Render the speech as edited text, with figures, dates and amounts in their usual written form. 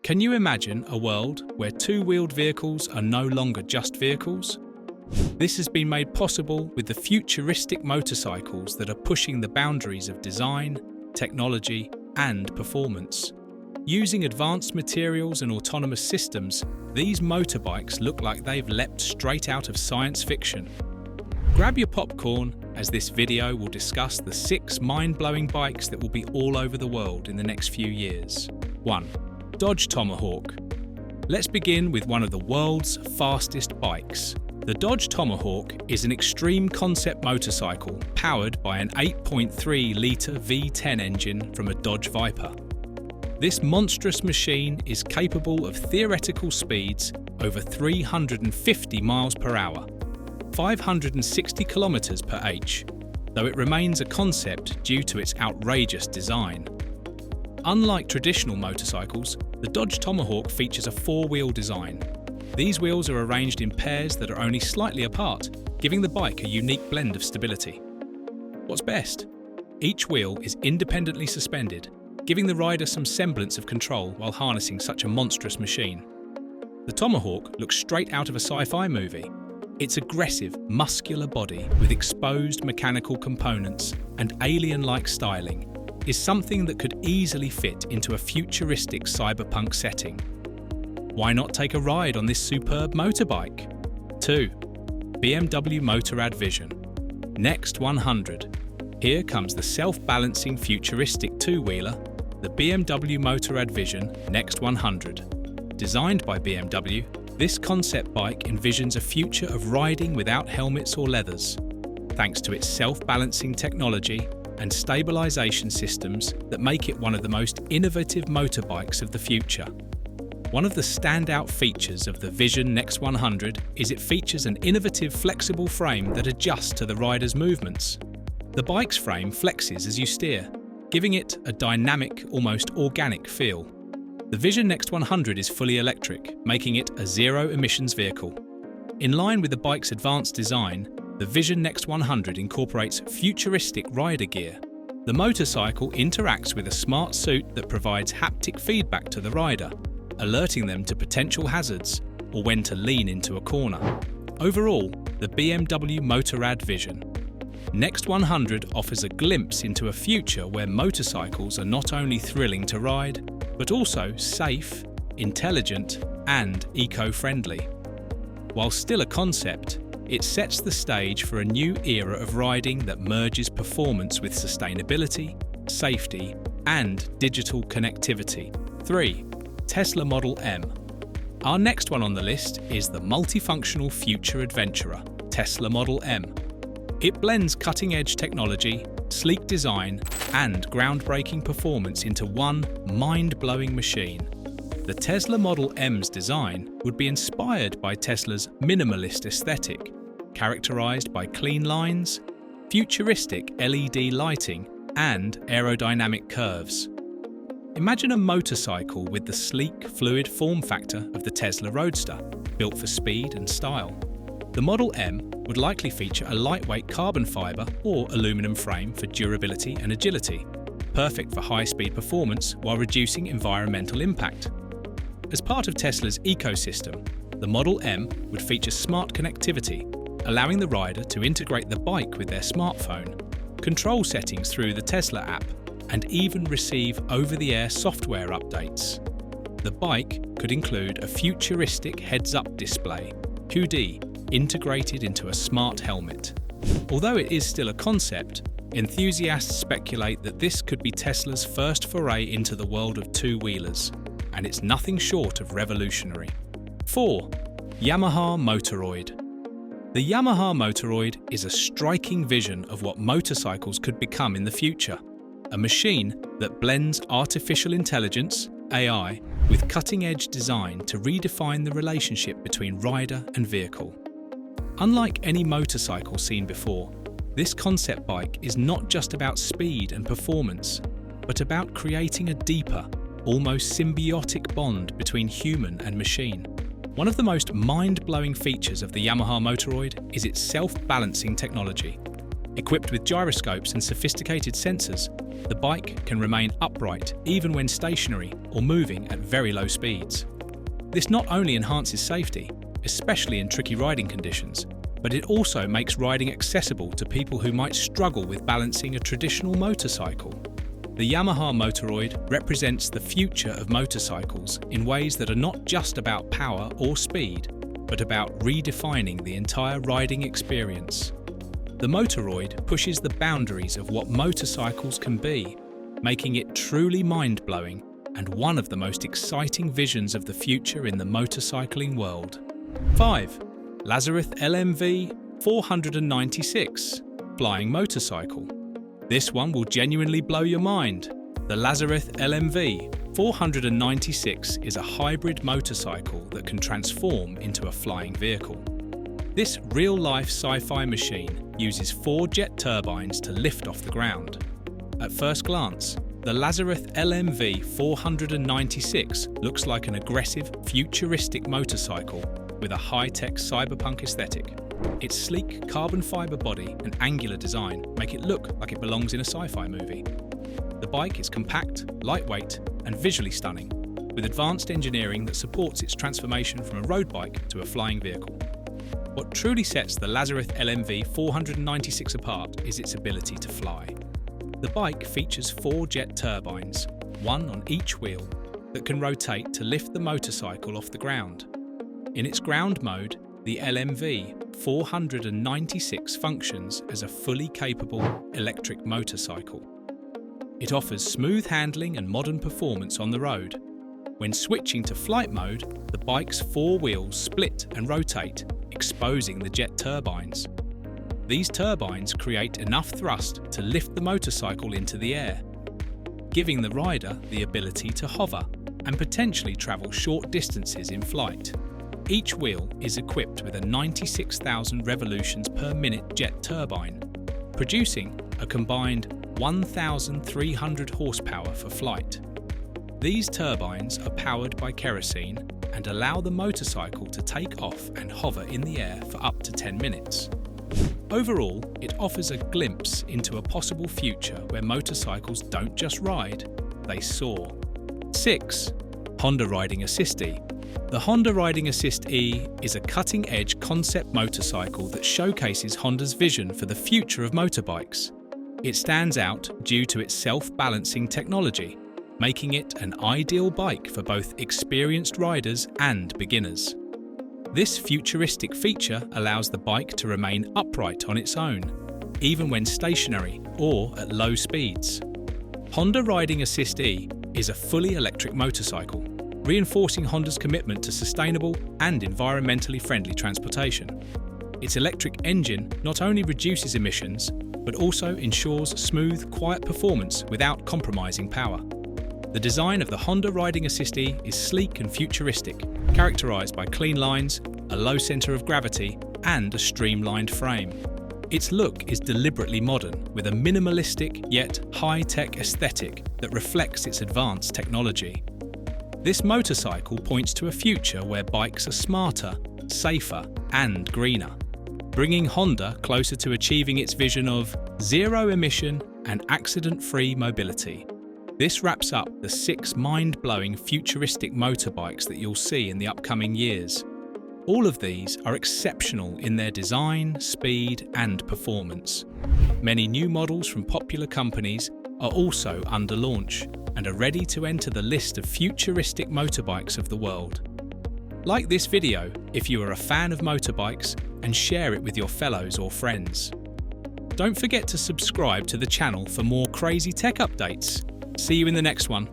Can you imagine a world where two-wheeled vehicles are no longer just vehicles? This has been made possible with the futuristic motorcycles that are pushing the boundaries of design, technology, and performance. Using advanced materials and autonomous systems, these motorbikes look like they've leapt straight out of science fiction. Grab your popcorn, as this video will discuss the 6 mind-blowing bikes that will be all over the world in the next few years. 1. Dodge Tomahawk. Let's begin with one of the world's fastest bikes. The Dodge Tomahawk is an extreme concept motorcycle powered by an 8.3-litre V10 engine from a Dodge Viper. This monstrous machine is capable of theoretical speeds over 350 miles per hour, 560 kilometers per h, though it remains a concept due to its outrageous design. Unlike traditional motorcycles, the Dodge Tomahawk features a 4-wheel design. These wheels are arranged in pairs that are only slightly apart, giving the bike a unique blend of stability. What's best? Each wheel is independently suspended, giving the rider some semblance of control while harnessing such a monstrous machine. The Tomahawk looks straight out of a sci-fi movie. Its aggressive, muscular body with exposed mechanical components and alien-like styling is something that could easily fit into a futuristic cyberpunk setting. Why not take a ride on this superb motorbike? 2. BMW Motorrad Vision. Next 100. Here comes the self-balancing futuristic two-wheeler, the BMW Motorrad Vision Next 100. Designed by BMW, this concept bike envisions a future of riding without helmets or leathers, thanks to its self-balancing technology and stabilisation systems that make it one of the most innovative motorbikes of the future. One of the standout features of the Vision Next 100 is it features an innovative flexible frame that adjusts to the rider's movements. The bike's frame flexes as you steer, giving it a dynamic, almost organic feel. The Vision Next 100 is fully electric, making it a zero-emissions vehicle. In line with the bike's advanced design, the Vision Next 100 incorporates futuristic rider gear. The motorcycle interacts with a smart suit that provides haptic feedback to the rider, alerting them to potential hazards or when to lean into a corner. Overall, the BMW Motorrad Vision Next 100 offers a glimpse into a future where motorcycles are not only thrilling to ride, but also safe, intelligent, and eco-friendly. While still a concept, it sets the stage for a new era of riding that merges performance with sustainability, safety, and digital connectivity. 3. Tesla Model M. Our next one on the list is the multifunctional future adventurer, Tesla Model M. It blends cutting-edge technology, sleek design, and groundbreaking performance into one mind-blowing machine. The Tesla Model M's design would be inspired by Tesla's minimalist aesthetic, characterized by clean lines, futuristic LED lighting, and aerodynamic curves. Imagine a motorcycle with the sleek, fluid form factor of the Tesla Roadster, built for speed and style. The Model M would likely feature a lightweight carbon fiber or aluminum frame for durability and agility, perfect for high-speed performance while reducing environmental impact. As part of Tesla's ecosystem, the Model M would feature smart connectivity, allowing the rider to integrate the bike with their smartphone, control settings through the Tesla app, and even receive over-the-air software updates. The bike could include a futuristic heads-up display, HUD, integrated into a smart helmet. Although it is still a concept, enthusiasts speculate that this could be Tesla's first foray into the world of two-wheelers, and it's nothing short of revolutionary. 4. Yamaha Motoroid. The Yamaha Motoroid is a striking vision of what motorcycles could become in the future. A machine that blends artificial intelligence, AI, with cutting-edge design to redefine the relationship between rider and vehicle. Unlike any motorcycle seen before, this concept bike is not just about speed and performance, but about creating a deeper, almost symbiotic bond between human and machine. One of the most mind-blowing features of the Yamaha Motoroid is its self-balancing technology. Equipped with gyroscopes and sophisticated sensors, the bike can remain upright even when stationary or moving at very low speeds. This not only enhances safety, especially in tricky riding conditions, but it also makes riding accessible to people who might struggle with balancing a traditional motorcycle. The Yamaha Motoroid represents the future of motorcycles in ways that are not just about power or speed, but about redefining the entire riding experience. The Motoroid pushes the boundaries of what motorcycles can be, making it truly mind-blowing and one of the most exciting visions of the future in the motorcycling world. 5. Lazareth LMV 496 Flying Motorcycle. This one will genuinely blow your mind. The Lazareth LMV 496 is a hybrid motorcycle that can transform into a flying vehicle. This real-life sci-fi machine uses 4 jet turbines to lift off the ground. At first glance, the Lazareth LMV 496 looks like an aggressive, futuristic motorcycle with a high-tech cyberpunk aesthetic. Its sleek carbon fiber body and angular design make it look like it belongs in a sci-fi movie. The bike is compact, lightweight, and visually stunning, with advanced engineering that supports its transformation from a road bike to a flying vehicle. What truly sets the Lazareth LMV 496 apart is its ability to fly. The bike features 4 jet turbines, one on each wheel, that can rotate to lift the motorcycle off the ground. In its ground mode, the LMV 496 functions as a fully capable electric motorcycle. It offers smooth handling and modern performance on the road. When switching to flight mode, the bike's 4 wheels split and rotate, exposing the jet turbines. These turbines create enough thrust to lift the motorcycle into the air, giving the rider the ability to hover and potentially travel short distances in flight. Each wheel is equipped with a 96,000 revolutions per minute jet turbine, producing a combined 1,300 horsepower for flight. These turbines are powered by kerosene and allow the motorcycle to take off and hover in the air for up to 10 minutes. Overall, it offers a glimpse into a possible future where motorcycles don't just ride, they soar. 6. Honda Riding Assist E. The Honda Riding Assist E is a cutting-edge concept motorcycle that showcases Honda's vision for the future of motorbikes. It stands out due to its self-balancing technology, making it an ideal bike for both experienced riders and beginners. This futuristic feature allows the bike to remain upright on its own, even when stationary or at low speeds. Honda Riding Assist E is a fully electric motorcycle, reinforcing Honda's commitment to sustainable and environmentally friendly transportation. Its electric engine not only reduces emissions, but also ensures smooth, quiet performance without compromising power. The design of the Honda Riding Assist E is sleek and futuristic, characterised by clean lines, a low centre of gravity, and a streamlined frame. Its look is deliberately modern, with a minimalistic yet high-tech aesthetic that reflects its advanced technology. This motorcycle points to a future where bikes are smarter, safer, and greener, bringing Honda closer to achieving its vision of zero-emission and accident-free mobility. This wraps up the 6 mind-blowing futuristic motorbikes that you'll see in the upcoming years. All of these are exceptional in their design, speed, and performance. Many new models from popular companies are also under launch and are ready to enter the list of futuristic motorbikes of the world. Like this video if you are a fan of motorbikes and share it with your fellows or friends. Don't forget to subscribe to the channel for more crazy tech updates. See you in the next one.